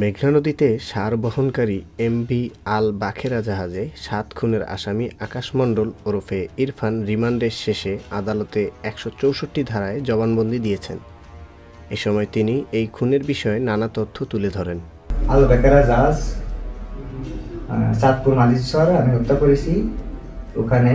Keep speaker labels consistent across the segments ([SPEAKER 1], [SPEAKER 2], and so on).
[SPEAKER 1] মেঘনা নদীতে সার বহনকারী এমভি আল বাখেরা জাহাজে ৭ খুনের আসামি আকাশ মণ্ডল ওরফে ইরফান রিমান্ডের শেষে আদালতে ১৬৪ ধারায় জবানবন্দি দিয়েছেন। এ সময় তিনি এই খুনের বিষয়ে নানা তথ্য তুলে ধরেন।
[SPEAKER 2] আল বাখেরা জাহাজ চাঁদপুর মাঝিরচর আমি হত্যা করেছি। ওখানে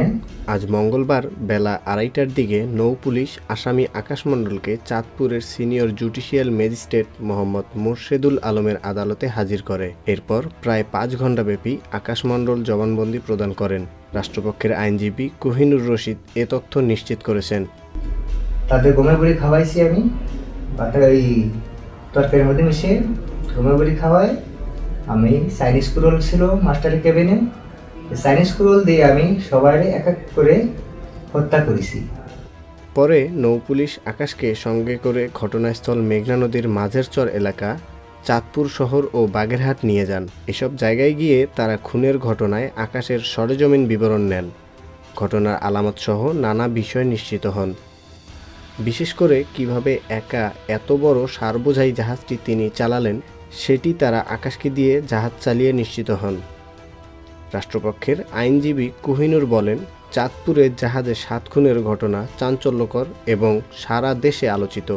[SPEAKER 1] আজ মঙ্গলবার বেলা ২:৩০টার দিকে নৌ পুলিশ আসামি আকাশ মণ্ডলকে চাঁদপুরের senior judicial magistrate Mohammad Morshedul আলমের আদালতে হাজির করে। এরপর প্রায় ৫ ঘণ্টাব্যাপী আকাশ মণ্ডল জবানবন্দি প্রদান করেন। রাষ্ট্রপক্ষের আইনজীবী কোহিনুর রশিদ এ তথ্য নিশ্চিত করেছেন।
[SPEAKER 2] তাদের গমের বড়ি খাওয়াইছি আমি, ওই তরকারির মধ্যে মিশিয়ে গমের বড়ি খাওয়াই। আমি চাইনিজ কুরোল ছিল মাস্টারের কেবিনে, চাইনিজ কুরোল দিয়ে আমি সবাই এক এক করে হত্যা করেছি।
[SPEAKER 1] পরে নৌপুলিশ আকাশকে সঙ্গে করে ঘটনাস্থল মেঘনা নদীর মাঝেরচর এলাকা, চাঁদপুর শহর ও বাগেরহাট নিয়ে যান। এসব জায়গায় গিয়ে তারা খুনের ঘটনায় আকাশের সরেজমিন বিবরণ নেন। ঘটনার আলামতসহ নানা বিষয় নিশ্চিত হন। বিশেষ করে কিভাবে একা এত বড় সারবোঝাই জাহাজটি তিনি চালালেন সেটি তারা আকাশকে দিয়ে জাহাজ চালিয়ে নিশ্চিত হন। রাষ্ট্রপক্ষের আইনজীবী কোহিনুর বলেন, চাঁদপুরে জাহাজে ৭ খুনের ঘটনা চাঞ্চল্যকর এবং সারা দেশে আলোচিত।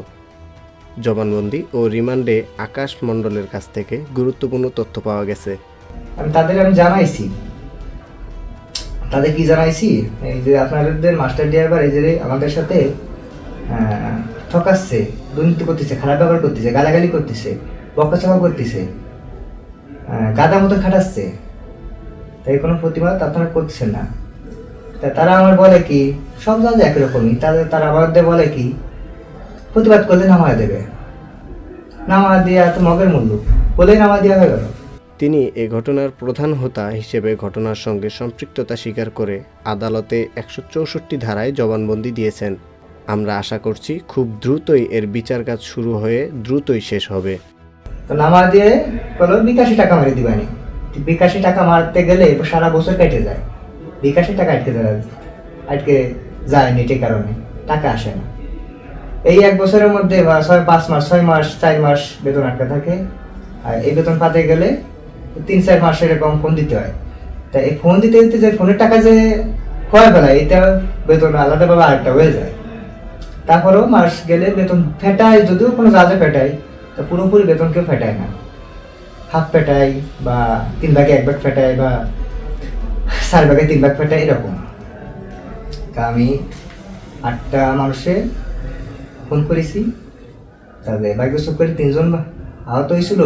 [SPEAKER 1] জবানবন্দি ও রিমান্ডে আকাশ মণ্ডলের কাছ থেকে গুরুত্বপূর্ণ তথ্য পাওয়া গেছে।
[SPEAKER 2] আমি জানাইছি, তাদের কি জানাইছি, এই যে আপনাদের মাস্টার ড্রাইভার এই যে আমাদের সাথে ঠকাচ্ছে, দুর্নীতি করতেছে, খারাপ ব্যবহার করতেছে, গালাগালি করতেছে, বকাচকা করতেছে, গাদা মতো খাটাচ্ছে, তাই কোনো প্রতিবাদ আপনারা করতেছেন না। তারা আমার বলে কি, সব জায়গায় একই রকমই, তারা আমাদের বলে কি, প্রতিবাদ করলে নামায় দেবে, নামায় দিয়ে এত মগের মূল্য বলেই নামায় দেওয়া হয়ে গেল।
[SPEAKER 1] তিনি এ ঘটনার প্রধান হোতা হিসেবে ঘটনার সঙ্গে সম্পৃক্ততা স্বীকার করে আদালতে ১৬৪ ধারায় জবানবন্দি দিয়েছেন। আমরা আশা করছি খুব দ্রুতই এর বিচার কাজ শুরু হয়ে দ্রুতই শেষ হবে।
[SPEAKER 2] তো নামায় দিয়ে বলো ৮২ টাকা মেরে দিবানি, ৮২ টাকা মারতে গেলে সারা বছর কেটে যায়, ৮২ টাকা আটকে যায় নেটের কারণে টাকা আসে না। এই ১ বছরের মধ্যে বা ৫ মাস ৬ মাস ৪ মাস বেতন আটকে থাকে। আর এই বেতন পাতে গেলে ৩-৪ মাস এরকম ফোন দিতে হয়। তাই এই ফোন দিতে দিতে যে ফোনের টাকা যে খোয়া ফেলায়, এটা বেতন আলাদাভাবে আরেকটা হয়ে যায়। তারপরেও মাস গেলে বেতন ফেটায়, যদিও কোনো জাহাজে ফেটায়, তা পুরোপুরি বেতন কেউ ফেটায় না, হাফ ফেটায় বা ৩ ভাগে ১ ভাগ ফেটায় বা ৪ ভাগে ৩ ভাগ ফেটায়, এরকম। তা আমি ৮টা মানুষে ফোন করেছি, তাদের ভাগ্য চোখ করে ৩ জন আহত হয়েছিল।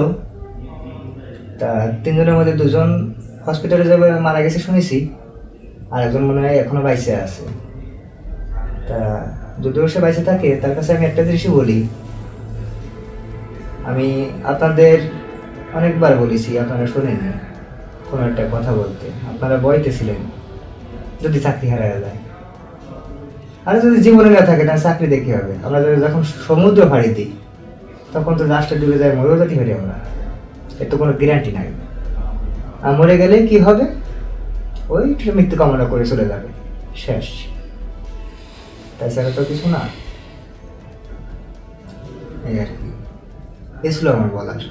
[SPEAKER 2] তা ৩ জনের মধ্যে ২ জন হসপিটালে যাবে মারা গেছে শুনেছি, আর একজন মনে হয় এখনো বাইসে আছে। তা যদিও সে বাইসে থাকে, তার কাছে আমি একটা জিনিসই বলি, আমি আপনাদের অনেকবার বলেছি, আপনারা শোনেননি কোনো একটা কথা বলতে। আপনারা বইতেছিলেন যদি চাকরি হারায় যায়, আর যদি জীবনে না থাকে তাহলে চাকরি দেখি হবে। আমরা যখন সমুদ্র ফাড়ি দিই তখন তো রাষ্ট্র ডুবে যায়, মরেও যেতে পারি আমরা, এর তো কোনো গ্যারান্টি নাই। আর মরে গেলে কি হবে, ওই মৃত্যু কামনা করে চলে যাবে, শেষ। তাছাড়া তো কিছু না। এই আর কি, এ ছিল আমার বলার।